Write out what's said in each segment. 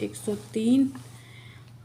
103।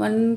1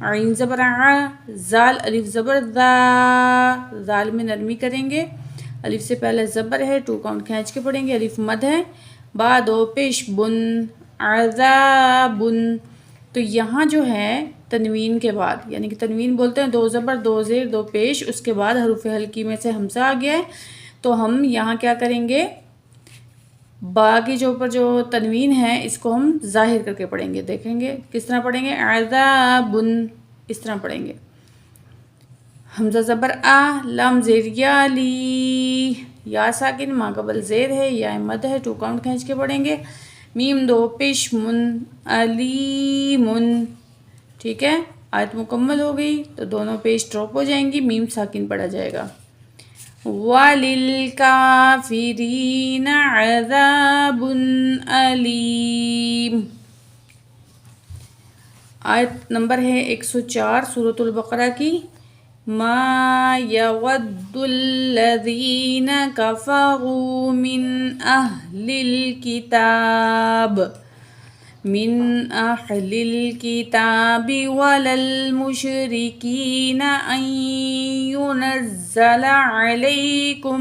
عین زبر ع، زال الف زبر ذا، زال میں نرمی کریں گے، الف سے پہلے زبر ہے، 2 کاؤنٹ کھینچ کے پڑھیں گے، الف مد ہے، با دو پیش بن، عذابن. تو یہاں جو ہے تنوین کے بعد، یعنی کہ تنوین بولتے ہیں 2 زبر 2 زیر 2 پیش، اس کے بعد حروف حلقی میں سے حمزہ آ گیا ہے، تو ہم یہاں کیا کریں گے، با کی جو اوپر جو تنوین ہے اس کو ہم ظاہر کر کے پڑھیں گے. دیکھیں گے کس طرح پڑھیں گے، عذابن اس طرح پڑھیں گے. حمزہ زبر آ، لام زیر یا لی، یا ساکن ما قبل زیر ہے، یا مد ہے، 2 کاؤنٹ کھینچ کے پڑھیں گے. میم 2 پیش من، علیمن. ٹھیک ہے، آیت مکمل ہو گئی تو دونوں پیش ڈراپ ہو جائیں گی، میم ساکن پڑھا جائے گا. وَلِلْكَافِرِينَ عَذَابٌ أَلِيمٌ. آیت نمبر ہے 104 سورۃ البقرہ کی. ما يود الذين كفروا من أهل الكتاب ولا المشركين أن ينزل عليكم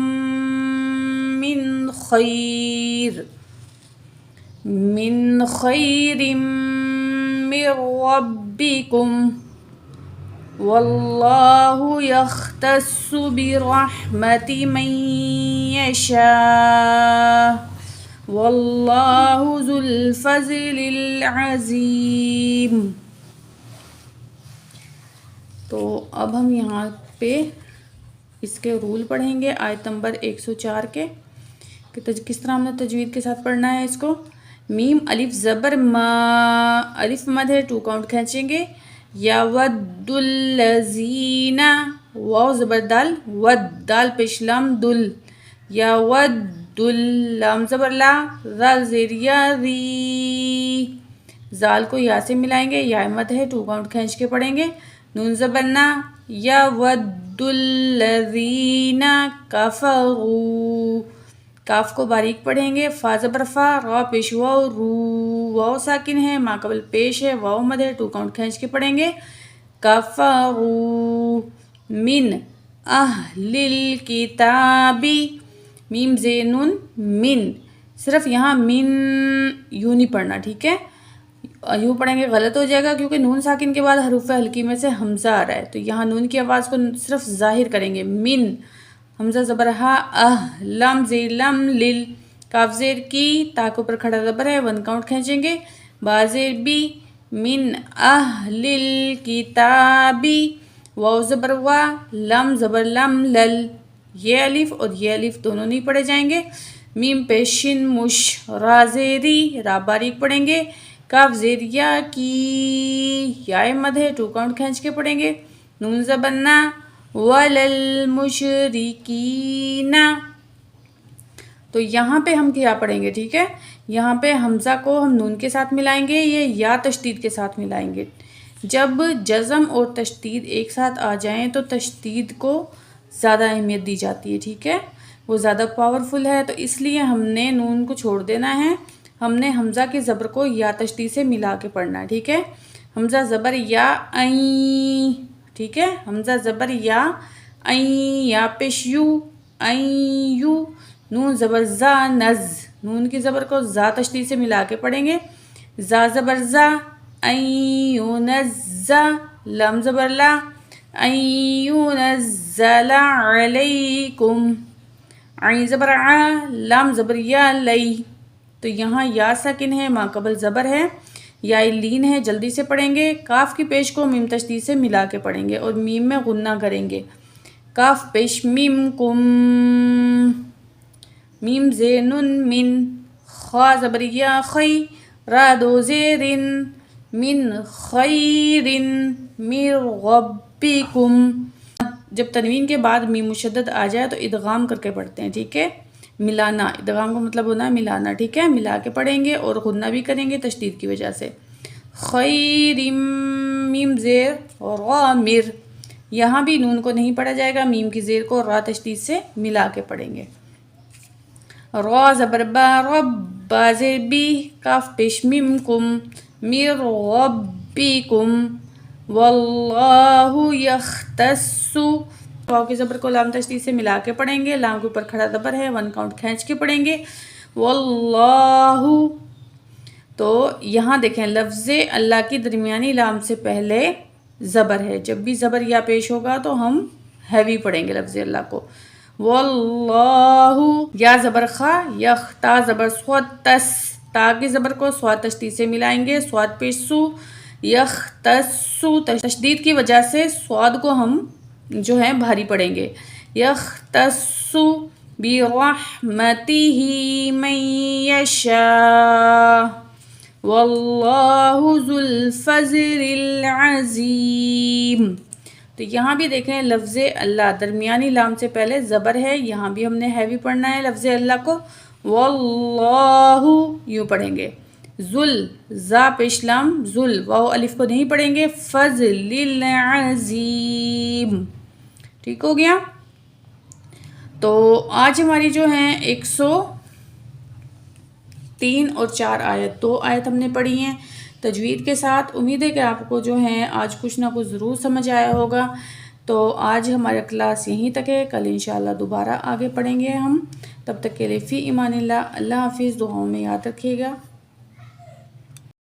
من خير من ربكم واللہ یختص برحمت من یشاء واللہ ذو الفضل العظیم. تو اب ہم یہاں پہ اس کے رول پڑھیں گے آیت نمبر 104 کے کہ کس طرح ہم نے تجوید کے ساتھ پڑھنا ہے اس کو. میم الف زبر ما، الف مد ہے، 2 کاؤنٹ کھینچیں گے. یا ود الذین، واو زبر دال، ود دال پیش لام دل، یا ود لام زبر لا، زال زیر یا ری، زال کو یا سے ملائیں گے، یا مد ہے، 2 کاؤنٹ کھینچ کے پڑھیں گے. نون زبر نا، یا ود الذین کفروا، کاف کو باریک پڑھیں گے. فا زبر فا، را پیش واو، رو، واو ساکن ہے، ما قبل پیش ہے، واو مد ہے، 2 کاؤنٹ کھینچ کے پڑھیں گے. کفروا من اہل الکتاب، میم زینون من، صرف یہاں من یوں نہیں پڑھنا، ٹھیک ہے، یوں پڑھیں گے غلط ہو جائے گا کیونکہ نون ساکن کے بعد حروف حلقی میں سے حمزہ آ رہا ہے، تو یہاں نون کی آواز کو صرف ظاہر کریں گے. من، حمزہ زبر ہا، لام زیر لم لل، کاف زیر کی، تا کے اوپر کھڑا زبر ہے، 1 کاؤنٹ کھینچیں گے. با زیر بی، من اہل الکتاب، واو زبر وا، لام زبر لم لل، یہ الف اور یہ الف دونوں نہیں پڑھے جائیں گے. میم پیشن مش، را زیری، را باریک پڑھیں گے. کاف زیر یا کی، یا مد ہے، 2 کاؤنٹ کھینچ کے پڑھیں گے. نون زبر نا، وَلَلْمُشْرِكِينَ. تو یہاں پہ ہم کیا پڑھیں گے، ٹھیک ہے، یہاں پہ حمزہ کو ہم نون کے ساتھ ملائیں گے، یہ یا تشدید کے ساتھ ملائیں گے. جب جزم اور تشدید ایک ساتھ آ جائیں تو تشدید کو زیادہ اہمیت دی جاتی ہے، ٹھیک ہے، وہ زیادہ پاورفل ہے، تو اس لیے ہم نے نون کو چھوڑ دینا ہے، ہم نے حمزہ کے زبر کو یا تشدید سے ملا کے پڑھنا ہے، ٹھیک ہے. حمزہ زبر یا این، ٹھیک ہے، حمزہ زبر یا این، یا پیش یو، این یو. نون زبر زا، نز، نون کی زبر کو زا تشدید سے ملا کے پڑھیں گے. زا زبر زا، این یونزا، لام زبر لا، این یونزل علیکم. عین زبر ع، لام زبر یا لئی، تو یہاں یا ساکن ہے، ما قبل زبر ہے، یا لین ہے، جلدی سے پڑھیں گے. کاف کی پیش کو میم تشدید سے ملا کے پڑھیں گے اور میم میں غنہ کریں گے. کاف پیش میم کم، میم زینن من، خا زبر یا خی، را دو زیرن، من خیرن من ربکم. جب تنوین کے بعد میم مشدد آ جائے تو ادغام کر کے پڑھتے ہیں، ٹھیک ہے، ملانا، ادغام کا مطلب ہونا ہے ملانا، ٹھیک ہے، ملا کے پڑھیں گے اور غنہ بھی کریں گے تشدید کی وجہ سے. خیرم، میم زیر را مر، یہاں بھی نون کو نہیں پڑھا جائے گا، میم کی زیر کو را تشدید سے ملا کے پڑھیں گے. را زبر با، رب، با زیر بی، کاف پیش میم کم، میر ربکم. واللہ یختص، واو کے زبر کو لام تشدید سے ملا کے پڑھیں گے، لام کے اوپر کھڑا زبر ہے، 1 کاؤنٹ کھینچ کے پڑھیں گے، واللہ۔ تو یہاں دیکھیں لفظ اللہ کی درمیانی لام سے پہلے زبر ہے، جب بھی زبر یا پیش ہوگا تو ہم ہیوی پڑھیں گے لفظ اللہ کو، واللہ، یا زبر خا، یخ، تا زبر سواد، تس، تا کے زبر کو سواد تشدید سے ملائیں گے، سواد پیش سو، یختصو، تشدید کی وجہ سے سواد کو ہم جو ہے بھاری پڑھیں گے، یختصو برحمتہ من یشاء واللہ ذو الفضل العظیم۔ تو یہاں بھی دیکھیں لفظ اللہ درمیانی لام سے پہلے زبر ہے، یہاں بھی ہم نے ہیوی پڑھنا ہے لفظ اللہ کو، واللہ یوں پڑھیں گے، ذل، زا پیش لام، ذل، واو الف کو نہیں پڑھیں گے، فضل العظیم، ٹھیک ہو گیا۔ تو آج ہماری جو ہیں 103 اور 4 آیت، 2 آیت ہم نے پڑھی ہیں تجوید کے ساتھ۔ امید ہے کہ آپ کو جو ہے آج کچھ نہ کچھ ضرور سمجھ آیا ہوگا۔ تو آج ہمارا کلاس یہیں تک ہے، کل انشاءاللہ دوبارہ آگے پڑھیں گے ہم۔ تب تک کے لیے فی امان اللہ، اللہ حافظ، دعاؤں میں یاد رکھیے گا۔